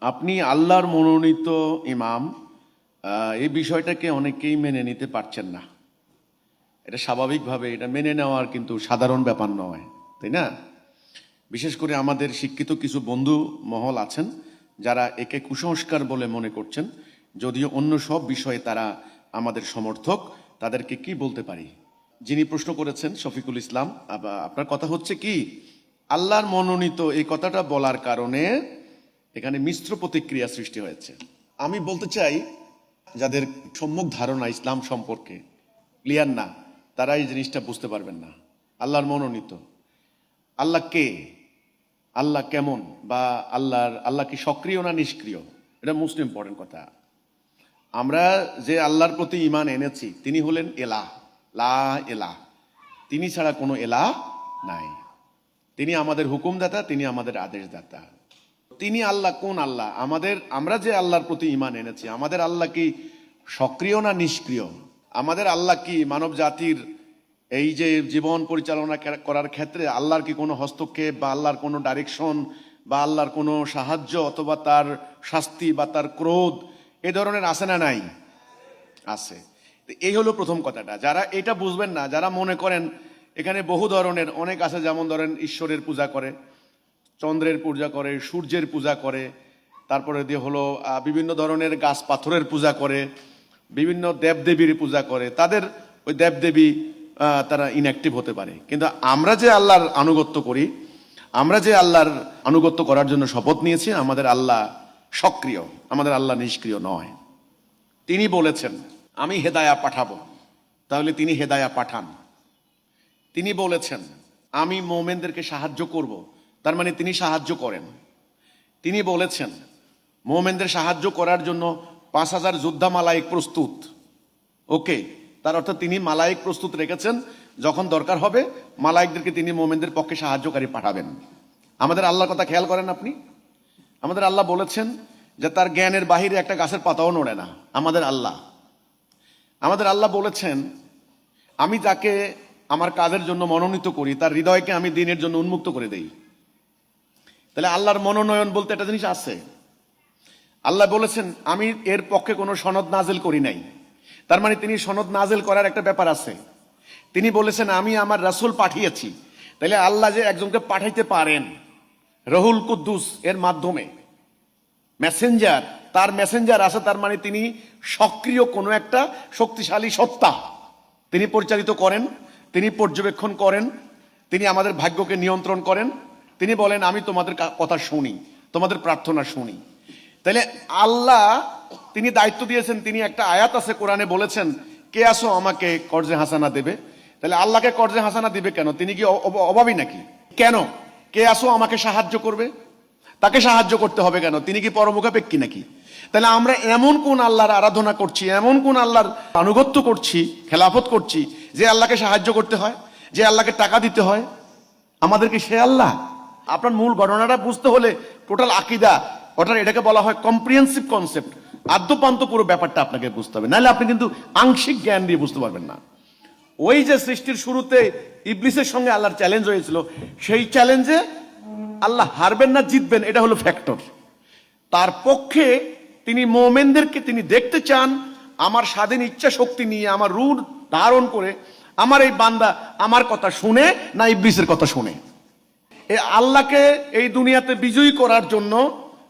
আপনি আল্লাহর মনোনীত ইমাম, এই বিষয়টাকে অনেকেই মেনে নিতে পারছেন না। এটা স্বাভাবিকভাবে এটা মেনে নেওয়ার কিন্তু সাধারণ ব্যাপার নয়, তাই না? বিশেষ করে আমাদের শিক্ষিত কিছু বন্ধু মহল আছেন যারা একে কুসংস্কার বলে মনে করছেন, যদিও অন্য সব বিষয়ে তারা আমাদের সমর্থক। তাদেরকে কি বলতে পারি? যিনি প্রশ্ন করেছেন শফিকুল ইসলাম, আপনার কথা হচ্ছে কি আল্লাহর মনোনীত এই কথাটা বলার কারণে এখানে মিশ্র প্রতিক্রিয়া সৃষ্টি হয়েছে। আমি বলতে চাই, যাদের সম্যক ধারণা ইসলাম সম্পর্কে ক্লিয়ার না, তারা এই জিনিসটা বুঝতে পারবেন না। আল্লাহর মনোনীত, আল্লাহ কে, আল্লাহ কেমন, বা আল্লাহ কি সক্রিয় না নিষ্ক্রিয়, এটা মোস্ট ইম্পর্টেন্ট কথা। আমরা যে আল্লাহর প্রতি ঈমান এনেছি তিনি হলেন এলাহ, লা এলাহ, তিনি ছাড়া কোনো এলাহ নাই। তিনি আমাদের হুকুমদাতা, তিনি আমাদের আদেশদাতা। তিনি আল্লাহ কোন আল্লাহ? আমরা যে আল্লাহর প্রতি ঈমান এনেছি, আমাদের আল্লাহ কি সক্রিয় না নিষ্ক্রিয়? আমাদের আল্লাহ কি মানব জাতির এই যে জীবন পরিচালনা করার ক্ষেত্রে আল্লাহর কি কোনো হস্তক্ষেপ বা আল্লাহর কোনো ডাইরেকশন বা আল্লাহর কোনো সাহায্য অথবা তার শাস্তি বা তার ক্রোধ এ ধরনের আছে না নাই? আছে। এই হলো প্রথম কথাটা। যারা এটা বুঝবেন না, যারা মনে করেন এখানে বহু ধরনের অনেক আছে, যেমন ধরেন ঈশ্বরের পূজা করে, চন্দ্রের পূজা করে, সূর্যের পূজা করে, তারপরে দিয়ে হলো বিভিন্ন ধরনের গাছ পাথরের পূজা করে, বিভিন্ন দেবদেবীর পূজা করে। তাদের ওই দেবদেবী তারা ইনঅ্যাক্টিভ হতে পারে, কিন্তু আমরা যে আল্লাহর আনুগত্য করি, আমরা যে আল্লাহর আনুগত্য করার জন্য শপথ নিয়েছি, আমাদের আল্লাহ সক্রিয়, আমাদের আল্লাহ নিষ্ক্রিয় নয়। তিনি বলেছেন আমি হেদায়া পাঠাবো, তাহলে তিনি হেদায়া পাঠান। তিনি বলেছেন আমি মোমেনদেরকে সাহায্য করব, তার মানে তিনি সাহায্য করেন। তিনি বলেছেন মোমেনদের সাহায্য করার জন্য 5,000 যোদ্ধা মালায়েক প্রস্তুত। ওকে, তার অর্থ তিনি মালায়েক প্রস্তুত রেখেছেন, যখন দরকার হবে মালায়েকদেরকে তিনি মোমেনদের পক্ষে সাহায্যকারী পাঠাবেন। আমাদের আল্লাহর কথা খেয়াল করেন আপনি। আমাদের আল্লাহ বলেছেন যে তার জ্ঞানের বাহিরে একটা গাছের পাতাও নড়ে না। আমাদের আল্লাহ বলেছেন আমি যাকে আমার কাজের জন্য মনোনীত করি তার হৃদয়কে আমি দিনের জন্য উন্মুক্ত করে দেই। তাহলে আল্লাহর মনোনয়ন বলতে একটা জিনিস আছে। আল্লাহ বলেছেন আমি এর পক্ষে কোনো সনদ নাজিল করি নাই, তার মানে তিনি সনদ নাজিল করার একটা ব্যাপার আছে। তিনি বলেছেন আমি আমার রাসূল পাঠিয়েছি, তাহলে আল্লাহ যে একজনকে পাঠাইতে পারেন রহুল কুদ্দুস এর মাধ্যমে, মেসেঞ্জার, তার মেসেঞ্জার আছে, তার মানে তিনি সক্রিয় কোনো একটা শক্তিশালী সত্তা। তিনি পরিচালিত করেন, তিনি পর্যবেক্ষণ করেন, তিনি আমাদের ভাগ্যকে নিয়ন্ত্রণ করেন। তিনি বলেন আমি তোমাদের কথা শুনি, তোমাদের প্রার্থনা শুনি। তাহলে আল্লাহ তিনি দায়িত্ব দিয়েছেন। তিনি একটা আয়াত আছে কোরআনে বলেছেন কে আসো আমাকে কর্জে হাসানা দেবে। তাহলে আল্লাহকে কর্জে হাসানা দিবে কেন? তিনি কি অভাবী নাকি? কেন কে আসো আমাকে সাহায্য করবে? তাকে সাহায্য করতে হবে কেন? তিনি কি পরমুখাপেক্ষী নাকি? তাহলে আমরা এমন কোন আল্লাহর আরাধনা করছি, এমন কোন আল্লাহর আনুগত্য করছি, খেলাফত করছি যে আল্লাহকে সাহায্য করতে হয়, যে আল্লাহকে টাকা দিতে হয়? আমাদেরকে সে আল্লাহ? আপনার মূল ঘটনাটা বুঝতে হলে টোটাল আকীদা, এটাকে বলা হয় কম্প্রিহেন্সিভ কনসেপ্ট, আদ্যপান্ত পুরো ব্যাপারটা আপনাকে বুঝতে হবে, নাহলে আপনি কিন্তু আংশিক জ্ঞান দিয়ে বুঝতে পারবেন না। ওই যে সৃষ্টির শুরুতে ইবলিসের সঙ্গে আল্লাহর চ্যালেঞ্জ হয়েছিল, সেই চ্যালেঞ্জে আল্লাহ হারবেন না জিতবেন এটা হলো ফ্যাক্টর। তার পক্ষে তিনি মোমেনদেরকে তিনি দেখতে চান আমার স্বাধীন ইচ্ছা শক্তি নিয়ে, আমার রূঢ় ধারণ করে আমার এই বান্দা আমার কথা শুনে না ইবলিসের কথা শুনে। এই আল্লাহকে এই দুনিয়াতে বিজয়ী করার জন্য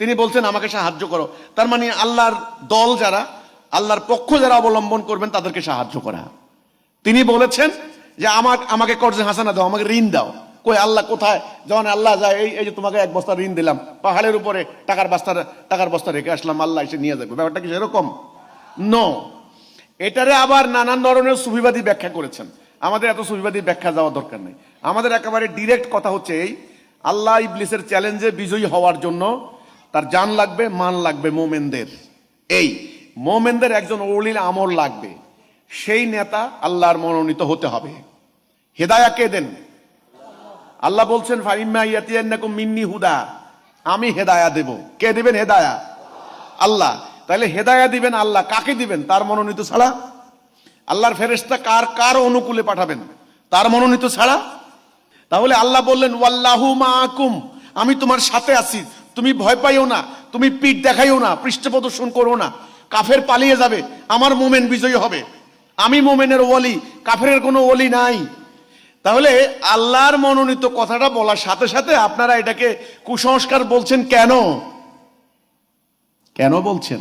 তিনি বলছেন আমাকে সাহায্য করো। তার মানে আল্লাহর দল যারা, আল্লাহর পক্ষ যারা অবলম্বন করবেন তাদেরকে সাহায্য করা। তিনি বলেছেন যে আমাকে কর্জে হাসানা দাও, আমাকে ঋণ দাও। কই আল্লাহ কোথায়? যখন আল্লাহ যায় এই যে তোমাকে 1 বস্তা ঋণ দিলাম, পাহাড়ের উপরে টাকার বস্তা রেখে আসলাম, আল্লাহ এসে নিয়ে যাবে, ব্যাপারটা কি সেরকম? নো। এটারে আবার নানান ধরনের সুফিবাদী ব্যাখ্যা করেছেন। আমাদের এত সুফিবাদী ব্যাখ্যা যাওয়ার দরকার নেই। আমাদের একেবারে ডিরেক্ট কথা হচ্ছে এই, আল্লাহ ইবলিসের চ্যালেঞ্জে বিজয়ী হওয়ার জন্য তার জান লাগবে, মান লাগবে মোমেনদের। এই মোমেনদের একজন ওলিল আমল লাগবে। সেই নেতা আল্লাহর মনোনীত হতে হবে। হেদায়া কে দেন? আল্লাহ বলছেন ফাইম্মা ইয়াতিয়ান্নাকুম মিন্নি হুদা, আমি হেদায়া দেব। কে দিবেন হেদায়া? আল্লাহ। তাহলে হেদায়া দিবেন আল্লাহ, কাকে দিবেন? তার মনোনীত ছাড়া। আল্লাহর ফেরেশতা কার অনুকূলে পাঠাবেন? তার মনোনীত ছাড়া। তাহলে আল্লাহ বললেন ওয়াল্লাহু মাআকুম, আমি তোমার সাথে আছি, তুমি ভয় পাইও না, তুমি পিঠ দেখাইও না, পৃষ্ঠ প্রদর্শন করো না, কাফের পালিয়ে যাবে, আমার মোমেন বিজয়ী হবে, আমি মোমেনের ওলি, কাফেরের কোনো ওলি নাই। তাহলে আল্লাহর মনোনীত কথাটা বলার সাথে সাথে আপনারা এটাকে কুসংস্কার বলছেন কেন? কেন বলছেন?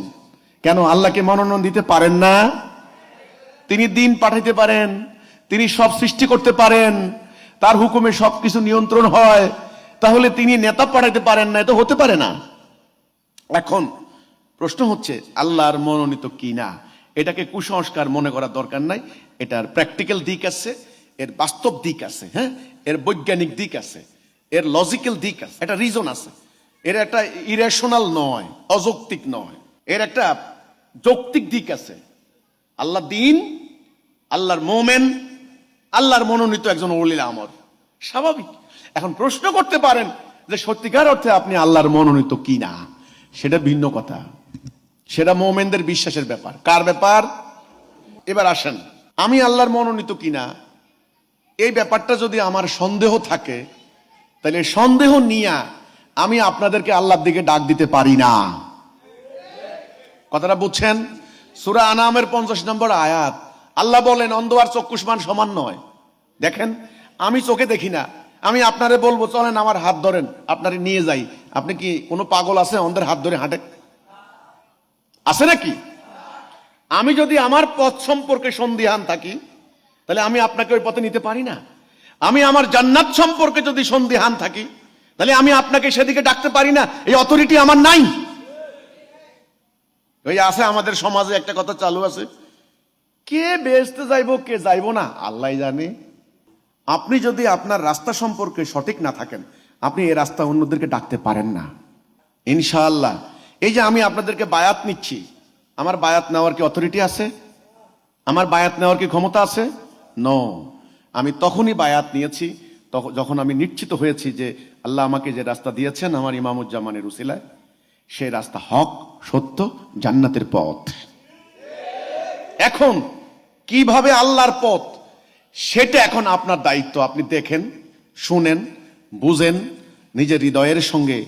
কেন আল্লাহকে মনোনয়ন দিতে পারেন না? তিনি দিন পাঠাইতে পারেন, তিনি সব সৃষ্টি করতে পারেন, তার হুকুমে সবকিছু নিয়ন্ত্রণ হয়, তাহলে তিনি নেতা পাঠাইতে পারেন না? এটা হতে পারে না। এখন প্রশ্ন হচ্ছে আল্লাহর মনোনীত কি না, এটাকে কুসংস্কার মনে করার দরকার নাই। এটার প্র্যাকটিক্যাল দিক আছে, এর বাস্তব দিক আছে, হ্যাঁ, এর বৈজ্ঞানিক দিক আছে, এর লজিক্যাল দিক আছে, এটা রিজন আছে। এর একটা ইরেশনাল নয়, অযৌক্তিক নয়, এর একটা যৌক্তিক দিক আছে। আল্লাহ দিন, আল্লাহর মোমেন, আল্লাহর মনোনীত একজন ওলিল আমর, স্বাভাবিক। এখন প্রশ্ন করতে পারেন যে সত্যিকার অর্থে আপনি আল্লাহর মনোনীত কি না, সেটা ভিন্ন কথা, সেটা মোমেনদের বিশ্বাসের ব্যাপার। কার ব্যাপার? এবার আসেন, আমি আল্লাহর মনোনীত কিনা এই ব্যাপারটা যদি আমার সন্দেহ থাকে, তাহলে সন্দেহ নিয়ে আমি আপনাদেরকে আল্লাহর দিকে ডাক দিতে পারি না। কথাটা বুঝছেন? সূরা আনামের 50 নম্বর আয়াত, আল্লাহ বলেন অন্ধ আর চক্ষুষ্মান সমান নয়। দেখেন, আমি চোখে দেখি না, আমি আপনারে বলবো চলেন আমার হাত ধরেন, আপনারে নিয়ে যাই, আপনি কি কোনো পাগল আছে অন্ধের হাত ধরে হাঁটে? আছে নাকি? আমি যদি আমার পথ সম্পর্কে সন্দিহান থাকি, তাহলে আমি আপনাকে ওই পথে নিতে পারি না। আমি আমার জান্নাত সম্পর্কে যদি সন্দিহান থাকি, তাহলে আমি আপনাকে সেদিকে ডাকতে পারি না, এই অথরিটি আমার নাই। ওই আছে আমাদের সমাজে একটা কথা চালু আছে, কে বেহেশতে যাইবো কে যাইবো না আল্লাহ জানে। আপনি যদি আপনার রাস্তা সম্পর্কে সঠিক না থাকেন, আপনি এই রাস্তা অন্যদেরকে ডাকতে পারেন না। ইনশাআল্লাহ এই যে আমি আপনাদেরকে বায়াত নিচ্ছি, আমার বায়াত নেওয়ার কি অথরিটি আছে? আমার বায়াত নেওয়ার কি ক্ষমতা আছে? নো। আমি তখনই বায়াত নিয়েছি যখন আমি নিশ্চিত হয়েছি যে আল্লাহ আমাকে যে রাস্তা দিয়েছেন আমার ইমামুজ্জামানের উসিলায়, সেই রাস্তা হক, সত্য, জান্নাতের পথ। এখন কিভাবে আল্লাহর পথ, সেটা এখন আপনার দায়িত্ব। আপনি দেখেন, শুনেন, বুঝেন, নিজের হৃদয়ের সঙ্গে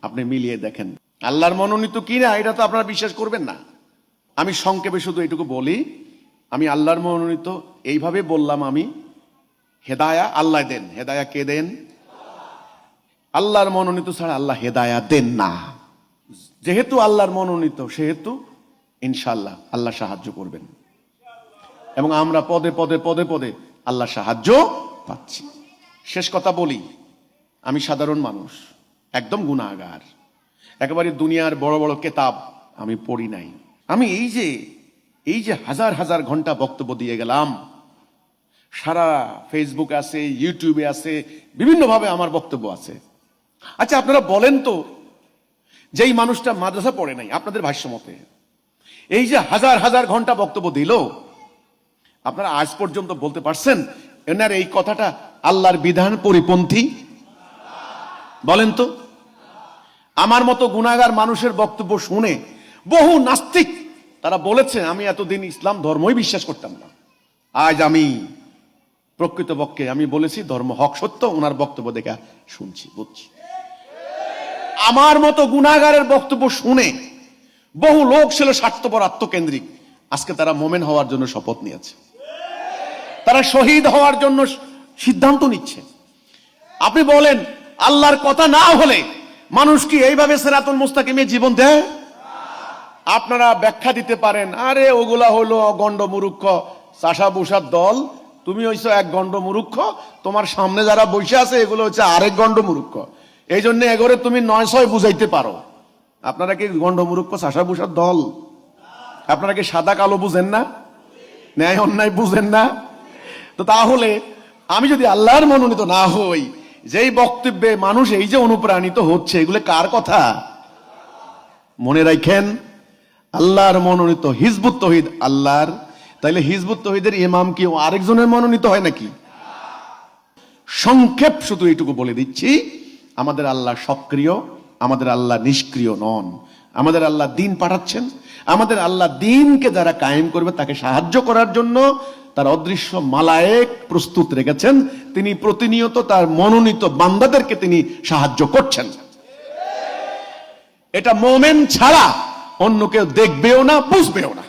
আপনি মিলিয়ে দেখেন আল্লাহর মনোনীত কিনা। এটা তো আপনারা বিশ্বাস করবেন না। আমি সংক্ষেপে শুধু এটুকু বলি, আমি আল্লাহর মনোনীত এইভাবে বললাম, আমি হেদায়া আল্লাহ দেন। হেদায়া কে দেন? আল্লাহর মনোনীত ছাড়া আল্লাহ হেদায়া দেন না। যেহেতু আল্লাহর মনোনীত, সেহেতু ইনশাআল্লাহ আল্লাহ সাহায্য করবেন, এবং আমরা পদে পদে পদে পদে আল্লাহ সাহায্য পাচ্ছি। শেষ কথা বলি, আমি সাধারণ মানুষ, একদম গুনাহগার, একেবারে দুনিয়ার বড় বড় কেতাব আমি পড়ি নাই। আমি এই যে হাজার হাজার ঘন্টা বক্তব্য দিয়ে গেলাম, সারা ফেসবুক আছে, ইউটিউবে আছে, বিভিন্নভাবে আমার বক্তব্য আছে। আচ্ছা আপনারা বলেন তো, যেই মানুষটা মাদ্রাসা পড়ে নাই, আপনাদের ভাষ্য মতে এই যে হাজার হাজার ঘন্টা বক্তব্য দিল, আপনারা আজ পর্যন্ত বলতে পারছেন এনার এই কথাটা আল্লাহর বিধান পরিপন্থী? বলেন তো। আমার মতো গুনাহগার মানুষের বক্তব্য শুনে বহু নাস্তিক তারা বলেছে আমি এতদিন ইসলাম ধর্মই বিশ্বাস করতাম না, আজ আমি প্রকৃতপক্ষে আমি বলেছি ধর্ম হক সত্য, ওনার বক্তব্য দেখা শুনছি, বুঝছি। আমার মতো গুনাহগারের বক্তব্য শুনে বহু লোক ছিল স্বার্থপর, আত্মকেন্দ্রিক, আজকে তারা মোমেন হওয়ার জন্য শপথ নিয়েছে, তারা শহীদ হওয়ার জন্য সিদ্ধান্ত নিচ্ছে। আপনি বলেন আল্লাহর কথা না হলে মানুষ কি এইভাবে সিরাতুল মুস্তাকিমে জীবন দেয়? আপনারা ব্যাখ্যা দিতে পারেন, আরে ওগুলা হলো গন্ড মুরুক্ষ চাষা বুসার দল, তুমি হইছো এক গন্ড মুরুক্ষ, তোমার সামনে যারা বসে আছে এগুলো হচ্ছে আরেক গন্ড মুরুক্ষ, এই জন্য এগোরে তুমি 900 বুঝাইতে পারো। আপনারা কি গন্ড মুরুক্ষ চাষা বুসার দল? আপনারা কি সাদা কালো বুঝেন না? ন্যায় অন্যায় বুঝেন না? তো তাহলে আমি যদি আল্লাহর মনোনীত না হই, যেই বক্তব্যে মানুষ এই যে অনুপ্রাণিত হচ্ছে, এগুলো কার কথা? মনে রাখেন, আল্লাহর মনোনীত হিজবুত তৌহিদ আল্লাহর, তাইলে হিজবুত তৌহিদের ইমাম কি আরেকজনের মনোনীত হয় নাকি? সংক্ষেপ শুধু এইটুকু বলে দিচ্ছি, আমাদের আল্লাহ সক্রিয়, আমাদের আল্লাহ নিষ্ক্রিয় নন। আমাদের আল্লাহ দিন পাঠাচ্ছেন, আমাদের আল্লাহ দিনকে যারা কায়েম করবে তাকে সাহায্য করার জন্য তার অদৃশ্য মালায়েক প্রস্তুত রেখেছেন। তিনি প্রতিনিয়ত তার মনোনীত বান্দাদেরকে তিনি সাহায্য করছেন। এটা মোমেন ছাড়া অন্য কেউ দেখবেও না, বুঝবেও না।